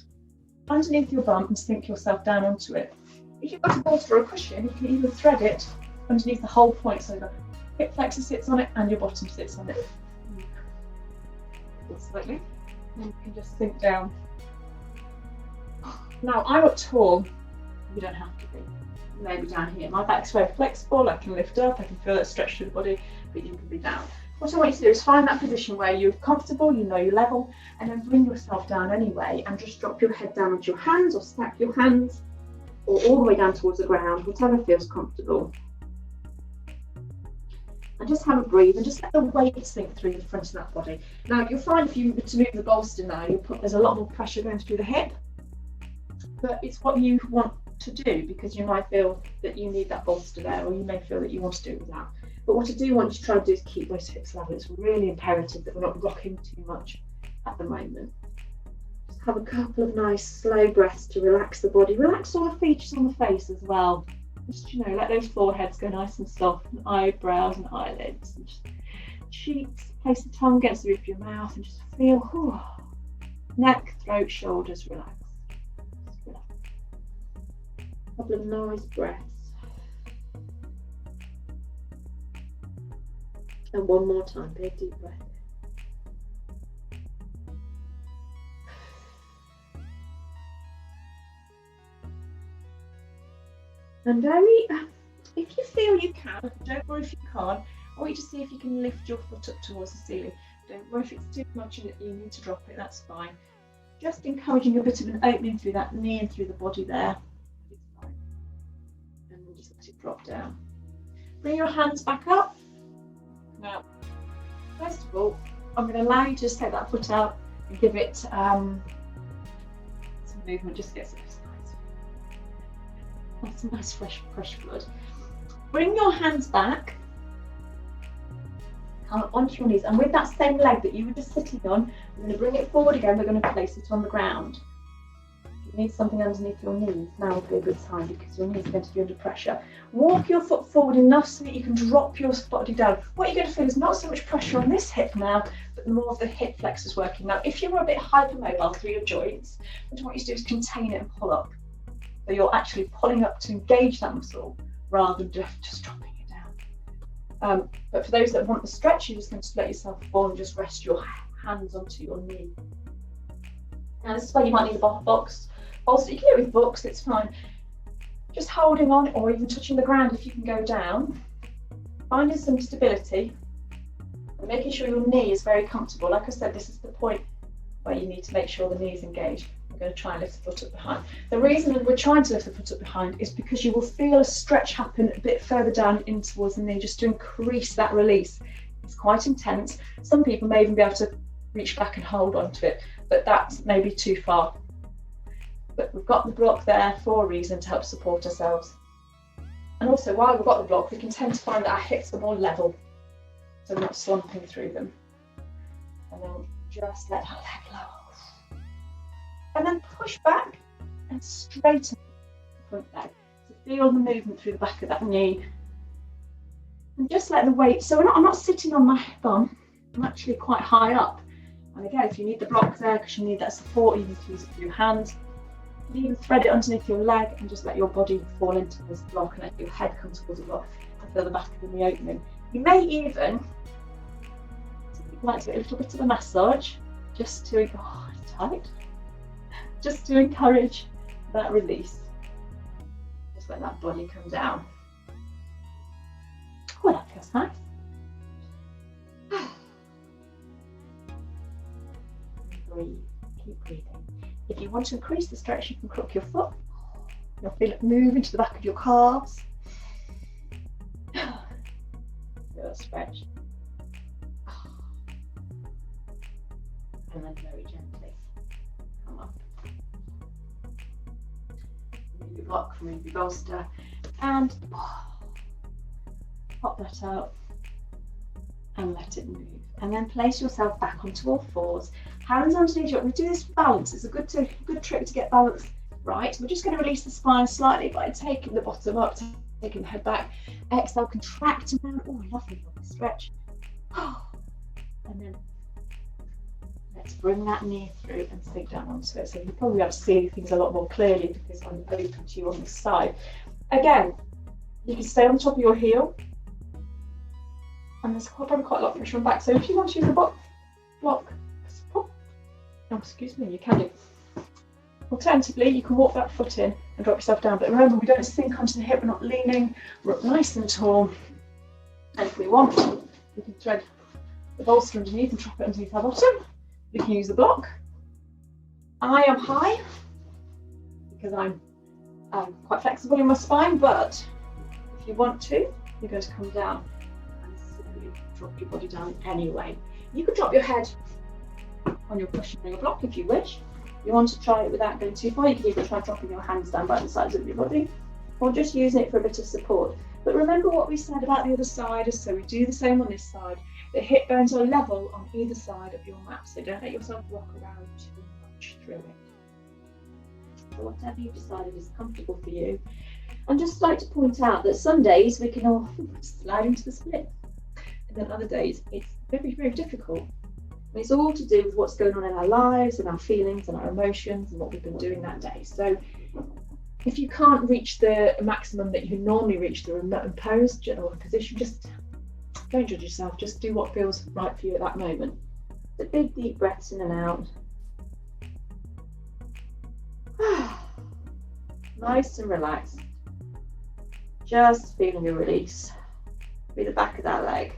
A: underneath your bum and sink yourself down onto it. If you've got a bolster or a cushion, you can either thread it underneath the whole point, so the hip flexor sits on it and your bottom sits on it. Slightly, and you can just sink down. Now I'm not tall, you don't have to be. Maybe down here. My back's very flexible, I can lift up, I can feel that stretch through the body, but you can be down. What I want you to do is find that position where you're comfortable, you know you're level, and then bring yourself down anyway, and just drop your head down onto your hands, or stack your hands, or all the way down towards the ground, whatever feels comfortable. And just have a breathe, and just let the weight sink through the front of that body. Now you'll find if you were to move the bolster now, there's a lot more pressure going through the hip, but it's what you want to do, because you might feel that you need that bolster there, or you may feel that you want to do it without. But what I do want you to try and do is keep those hips level. It's really imperative that we're not rocking too much at the moment. Just have a couple of nice slow breaths to relax the body. Relax all the features on the face as well. Just, let those foreheads go nice and soft, and eyebrows and eyelids, and just cheeks. Place the tongue against the roof of your mouth and just feel neck, throat, shoulders relax. A couple of nice breaths. And one more time, big deep breath. And if you feel you can, don't worry if you can't, I want you to see if you can lift your foot up towards the ceiling. Don't worry if it's too much and you need to drop it, that's fine. Just encouraging a bit of an opening through that knee and through the body there. It's fine. And then just let it drop down. Bring your hands back up. Now, first of all, I'm going to allow you to just take that foot out and give it some movement, just get some nice fresh blood. Bring your hands back, come up onto your knees, and with that same leg that you were just sitting on, we're going to bring it forward again, we're going to place it on the ground. If you need something underneath your knees, now would be a good time, because your knees are going to be under pressure. Walk your foot forward enough so that you can drop your body down. What you're going to feel is not so much pressure on this hip now, but more of the hip flexors working. Now, if you were a bit hypermobile through your joints, what I want you to do is contain it and pull up. So you're actually pulling up to engage that muscle rather than just dropping it down. But for those that want the stretch, you're just going to let yourself fall and just rest your hands onto your knee. Now this is where you might need a box. Also, you can do it with books, it's fine. Just holding on or even touching the ground if you can go down. Finding some stability and making sure your knee is very comfortable. Like I said, this is the point where you need to make sure the knee is engaged. We're going to try and lift the foot up behind. The reason that we're trying to lift the foot up behind is because you will feel a stretch happen a bit further down in towards the knee, just to increase that release. It's quite intense. Some people may even be able to reach back and hold onto it, but that's maybe too far. But we've got the block there for a reason, to help support ourselves. And also, while we've got the block, we can tend to find that our hips are more level, so we're not slumping through them. And then just let that leg lower. And then push back and straighten the front leg. So feel the movement through the back of that knee. And just let the weight, so I'm not sitting on my bum, I'm actually quite high up. And again, if you need the block there, because you need that support, you need to use it with your hands. You can even thread it underneath your leg and just let your body fall into this block and let your head come towards the block and feel the back of the knee opening. You may even like to get a little bit of a massage, just to, oh, it's tight. Just to encourage that release. Just let that body come down. That's nice. Breathe. Keep breathing. If you want to increase the stretch, you can crook your foot. You'll feel it move into the back of your calves. Feel a stretch. And then very gently come up. Move your block, remove your bolster, and pop that up and let it move. And then place yourself back onto all fours, hands underneath you. We do this for balance. It's a good trick to get balance right. We're just going to release the spine slightly by taking the bottom up, taking the head back. Exhale, contract down. Oh, lovely stretch. And then let's bring that knee through and sink down onto it. So you'll probably have to see things a lot more clearly because I'm open to you on this side. Again, you can stay on top of your heel. And there's probably quite a lot of pressure on back. So if you want to use a block, oh, excuse me, you can do. Alternatively, you can walk that foot in and drop yourself down. But remember, we don't sink onto the hip, we're not leaning, we're up nice and tall. And if we want, we can thread the bolster underneath and drop it underneath our bottom. We can use the block. I am high because I'm quite flexible in my spine, but if you want to, you're going to come down and simply drop your body down anyway. You could drop your head on your cushion or your block if you wish. If you want to try it without going too far, you can even try dropping your hands down by the sides of your body or just using it for a bit of support. But remember what we said about the other side, so we do the same on this side. The hip bones are level on either side of your mat, so don't let yourself rock around too much through it. So whatever you've decided is comfortable for you. And just like to point out that some days we can all slide into the split, and then other days it's very, very difficult. And it's all to do with what's going on in our lives and our feelings and our emotions and what we've been doing that day. So if you can't reach the maximum that you normally reach through a posed or position, just don't judge yourself. Just do what feels right for you at that moment. So big deep breaths in and out. Nice and relaxed. Just feeling a release through the back of that leg.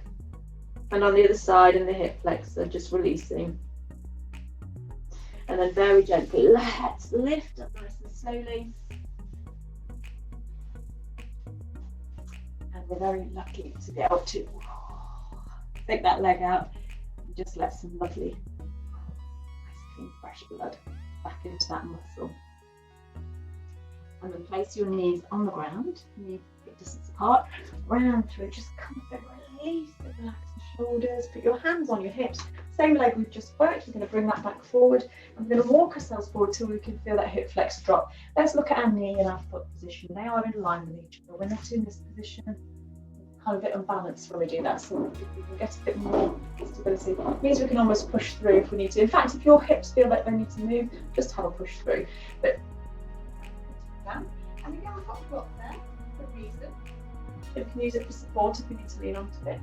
A: And on the other side in the hip flexor, just releasing. And then very gently, let's lift up nice and slowly. And we're very lucky to be able to take that leg out and just let some lovely, nice clean fresh blood back into that muscle. And then place your knees on the ground, knee hip distance apart, round through, just come up and release the relax the shoulders, put your hands on your hips, same leg we've just worked, we're going to bring that back forward, and we're going to walk ourselves forward till we can feel that hip flex drop. Let's look at our knee and our foot position. They are in line with each other. We're not in this position, kind of a bit unbalanced when we do that, so we can get a bit more stability. It means we can almost push through if we need to. In fact, if your hips feel like they need to move, just have a push through. But down. And again, we've got a block there for a reason. We can use it for support if we need to lean onto it.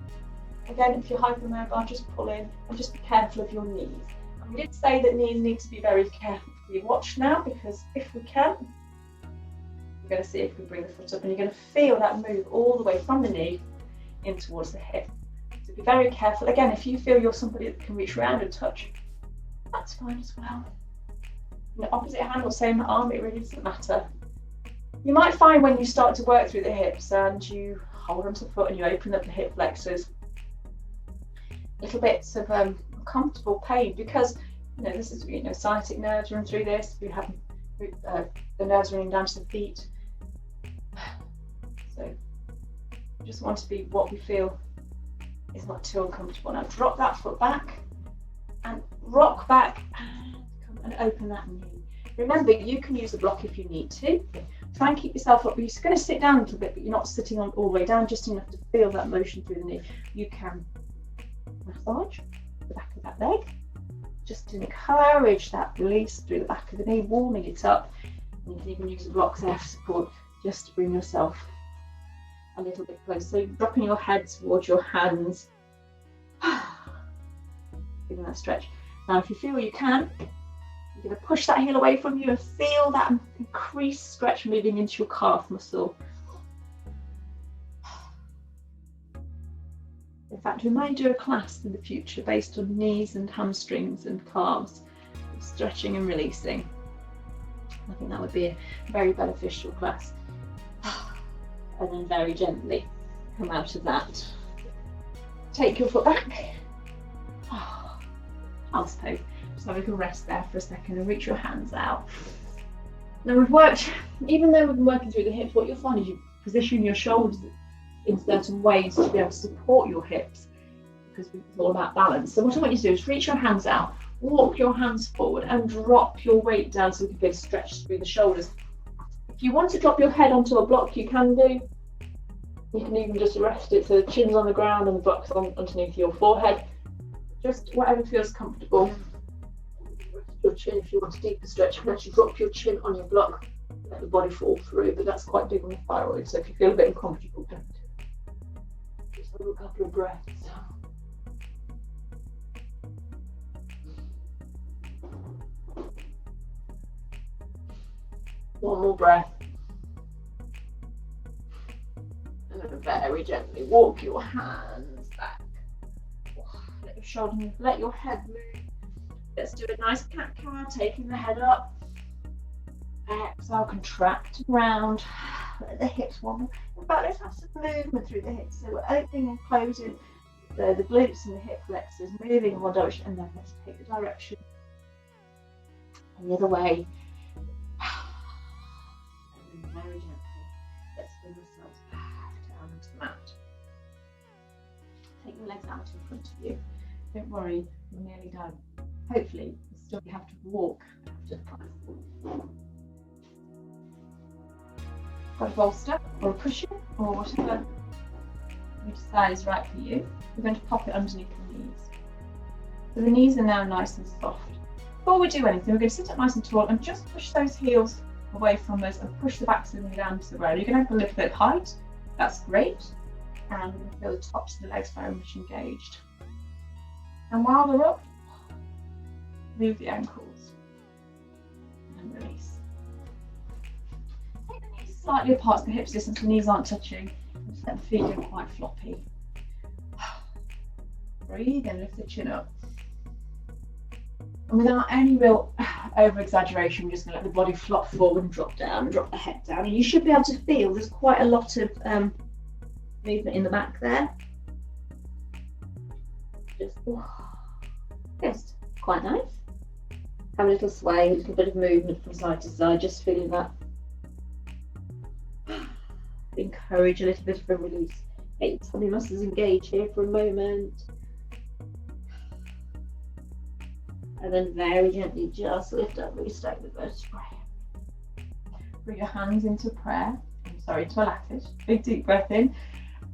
A: Again, if you're hypermobile, just pull in and just be careful of your knees. And we did say that knees need to be very careful to be watched now, because if we can, we're going to see if we bring the foot up and you're going to feel that move all the way from the knee in towards the hip. So be very careful. Again, if you feel you're somebody that can reach around and touch, that's fine as well. The opposite hand or same arm, it really doesn't matter. You might find when you start to work through the hips and you hold onto the foot and you open up the hip flexors, little bits of uncomfortable pain, because this is sciatic nerves run through this. We have the nerves running down to the feet. So we just want to be what we feel is not too uncomfortable. Now drop that foot back and rock back and come and open that knee. Remember, you can use the block if you need to. Try and keep yourself up. You're just going to sit down a little bit, but you're not sitting on all the way down, just enough to feel that motion through the knee. You can massage the back of that leg, just to encourage that release through the back of the knee, warming it up. And you can even use the blocks there for support, just to bring yourself a little bit closer. So dropping your head towards your hands, giving that stretch. Now, if you feel you can, you're going to push that heel away from you and feel that increased stretch moving into your calf muscle. In fact, we might do a class in the future based on knees and hamstrings and calves, stretching and releasing. I think that would be a very beneficial class. And then very gently come out of that. Take your foot back. Child's pose. Just have a little rest there for a second and reach your hands out. Now we've worked, even though we've been working through the hips, what you'll find is you position your shoulders in certain ways to be able to support your hips, because it's all about balance. So what I want you to do is reach your hands out, walk your hands forward and drop your weight down so you can get stretched through the shoulders. If you want to drop your head onto a block, you can do. You can even just rest it so the chin's on the ground and the block's underneath your forehead. Just whatever feels comfortable. Rest your chin if you want a deeper stretch. You can actually drop your chin on your block, let the body fall through, but that's quite big on the thyroid, so if you feel a bit uncomfortable, don't. Just have a couple of breaths. One more breath. And then very gently walk your hands back. Let your shoulder move, let your head move. Let's do a nice cat-cow, taking the head up. Exhale, contract round. Let the hips wobble. In fact, let's have some movement through the hips. So we're opening and closing the glutes and the hip flexors, moving in one direction, and then let's take the direction the other way. And then very gently, let's bring ourselves back down into the mat. Take your legs out in front of you. Don't worry, we're nearly done. Hopefully, you still have to walk after the class. Got a bolster or a cushion or whatever you decide is right for you. We're going to pop it underneath the knees. So the knees are now nice and soft. Before we do anything, we're going to sit up nice and tall and just push those heels away from us and push the backs of the knee down to the ground. You're going to have a little bit of height. That's great. And feel the tops of the legs very much engaged. And while they're up, move the ankles and release. Take the knees slightly apart so the hips distance, the knees aren't touching. Just let the feet go quite floppy. Breathe and lift the chin up. And without any real over-exaggeration, we're just going to let the body flop forward and drop down, drop the head down. And you should be able to feel there's quite a lot of movement in the back there. Just quite nice. Have a little sway, a little bit of movement from side to side, just feeling that. Encourage a little bit of a release. Get your tummy muscles engaged here for a moment. And then very gently just lift up, restack the vertebrae. Bring your hands into prayer. To a lattice. Big deep breath in.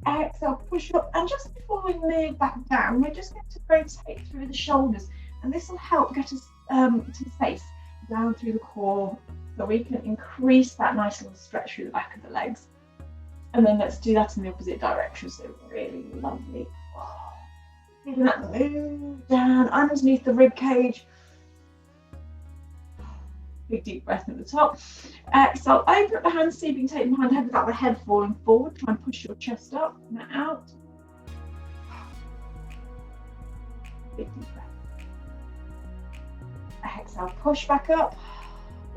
A: Exhale, push up. And just before we move back down, we're just going to rotate through the shoulders. And this will help get us to the face, down through the core, so we can increase that nice little stretch through the back of the legs. And then let's do that in the opposite direction, so really lovely. Feeling that move down underneath the rib cage. Big deep breath at the top. Exhale, open up the hands, see if you can take them behind the head without the head falling forward. Try and push your chest up and out. Big deep breath. Exhale, push back up.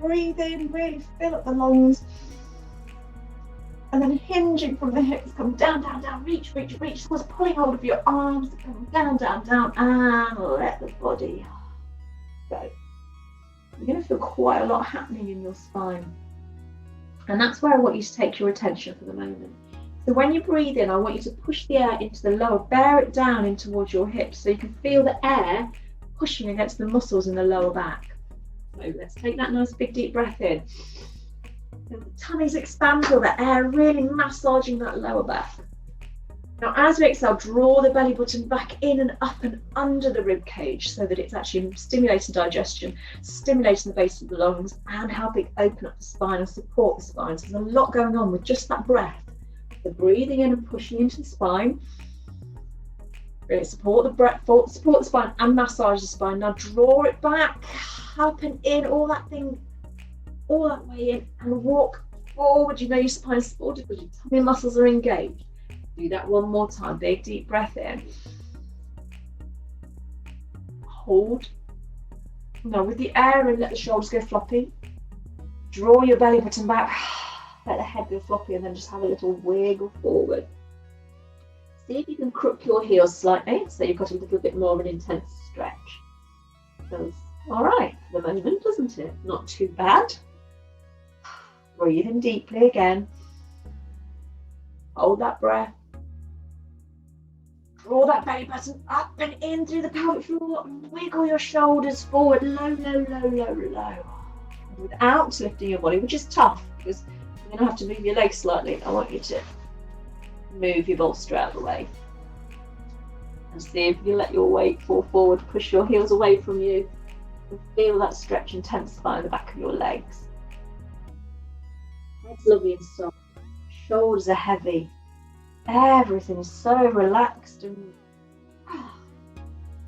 A: Breathe in, really fill up the lungs. And then hinging from the hips, come down, down, down, reach, reach, reach. So pulling hold of your arms, come down, down, down, and let the body go. You're going to feel quite a lot happening in your spine. And that's where I want you to take your attention for the moment. So when you breathe in, I want you to push the air into the lower, bear it down in towards your hips so you can feel the air pushing against the muscles in the lower back. So let's take that nice big deep breath in. Feel the tummies expand, feel the air really massaging that lower back. Now as we exhale, draw the belly button back in and up and under the rib cage so that it's actually stimulating digestion, stimulating the base of the lungs and helping open up the spine and support the spine. So there's a lot going on with just that breath. So breathing in and pushing into the spine. Really support the breath, support the spine and massage the spine. Now draw it back, up and in, all that way in, and walk forward. You know your spine is supported because your tummy muscles are engaged. Do that one more time. Big deep breath in. Hold. Now with the air in, let the shoulders go floppy. Draw your belly button back. Let the head go floppy, and then just have a little wiggle forward. See if you can crook your heels slightly, so you've got a little bit more of an intense stretch. Feels all right for the moment, doesn't it? Not too bad. Breathe in deeply again. Hold that breath. Draw that belly button up and in through the pelvic floor. Wiggle your shoulders forward, low, low, low, low, low. Without lifting your body, which is tough because you're going to have to move your legs slightly. I want you to move your bolster out of the way. And see if you let your weight fall forward, push your heels away from you, and feel that stretch intensify in the back of your legs. Head's lovely and soft. Shoulders are heavy. Everything is so relaxed and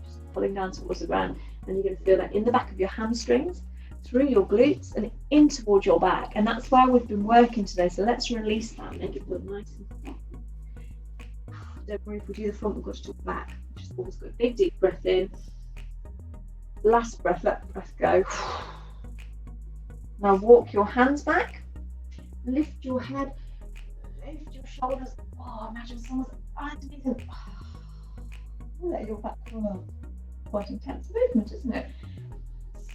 A: just pulling down towards the ground. And you're going to feel that in the back of your hamstrings, through your glutes, and in towards your back. And that's where we've been working today. So let's release that, make it feel nice and soft. Don't worry if we do the front, we've got to talk back, which is always good. Big deep breath in. Last breath, let the breath go. Now walk your hands back. Lift your head. Lift your shoulders. Oh, imagine someone's underneath it. Let your back go. Quite intense movement, isn't it?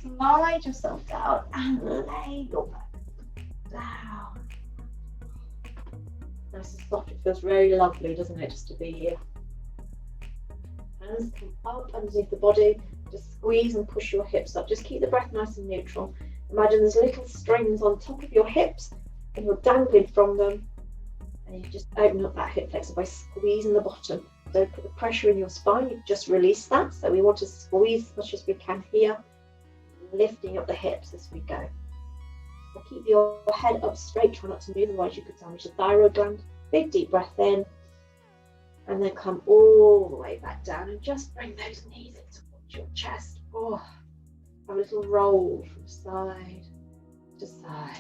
A: Slide yourself down and lay your back down. Nice and soft. It feels very lovely, doesn't it, just to be here. Hands come up underneath the body. Just squeeze and push your hips up. Just keep the breath nice and neutral. Imagine there's little strings on top of your hips and you're dangling from them. And you just open up that hip flexor by squeezing the bottom. Don't put the pressure in your spine, you just release that. So we want to squeeze as much as we can here, lifting up the hips as we go. So keep your head up straight, try not to move, otherwise you could damage the thyroid gland. Big deep breath in, and then come all the way back down and just bring those knees in towards your chest. Oh, have a little roll from side to side.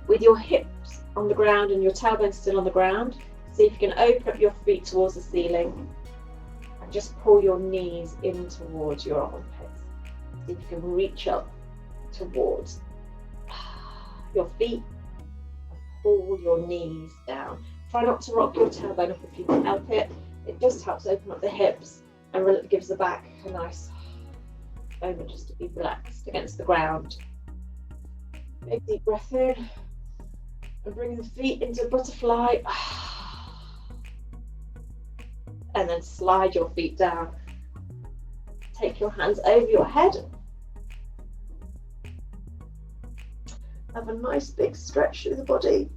A: With your hips on the ground and your tailbone still on the ground, see if you can open up your feet towards the ceiling and just pull your knees in towards your armpits. See if you can reach up towards your feet and pull your knees down. Try not to rock your tailbone up if you can help it. It just helps open up the hips and gives the back a nice moment just to be relaxed against the ground. Big deep breath in. And bring the feet into butterfly. And then slide your feet down. Take your hands over your head. Have a nice big stretch through the body.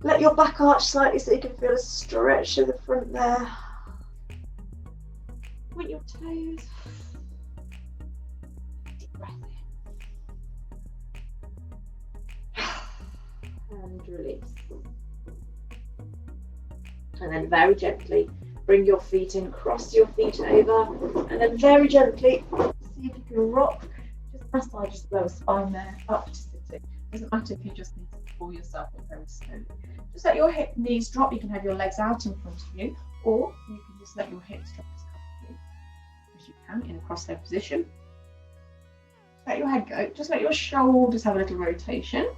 A: Let your back arch slightly so you can feel a stretch through the front there. Point your toes. Deep breath in. And release. And then very gently bring your feet in, cross your feet over, and then very gently see if you can rock. Just massage the lower spine there up to sitting. Doesn't matter if you just need to pull yourself up very slowly. Just let your knees drop. You can have your legs out in front of you, or you can just let your hips drop as comfortably as you can in a cross-legged position. Let your head go. Just let your shoulders have a little rotation.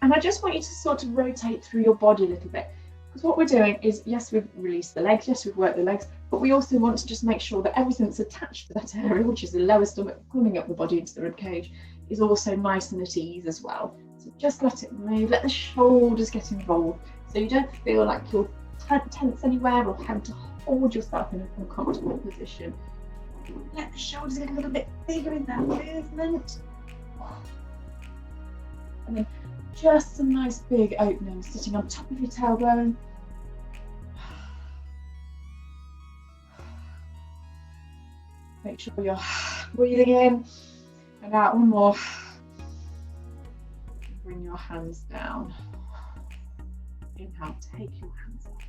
A: And I just want you to sort of rotate through your body a little bit. Because what we're doing is, yes, we've released the legs, yes, we've worked the legs, but we also want to just make sure that everything that's attached to that area, which is the lower stomach, pulling up the body into the rib cage, is also nice and at ease as well. So just let it move, let the shoulders get involved, so you don't feel like you're tense anywhere or having to hold yourself in an uncomfortable position. Let the shoulders get a little bit bigger in that movement. And then just a nice big opening sitting on top of your tailbone. Make sure you're breathing in and out. One more. Bring your hands down. Inhale, take your hands up.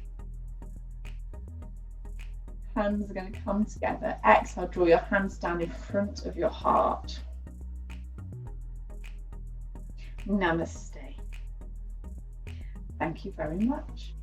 A: Hands are going to come together. Exhale, draw your hands down in front of your heart. Namaste. Thank you very much.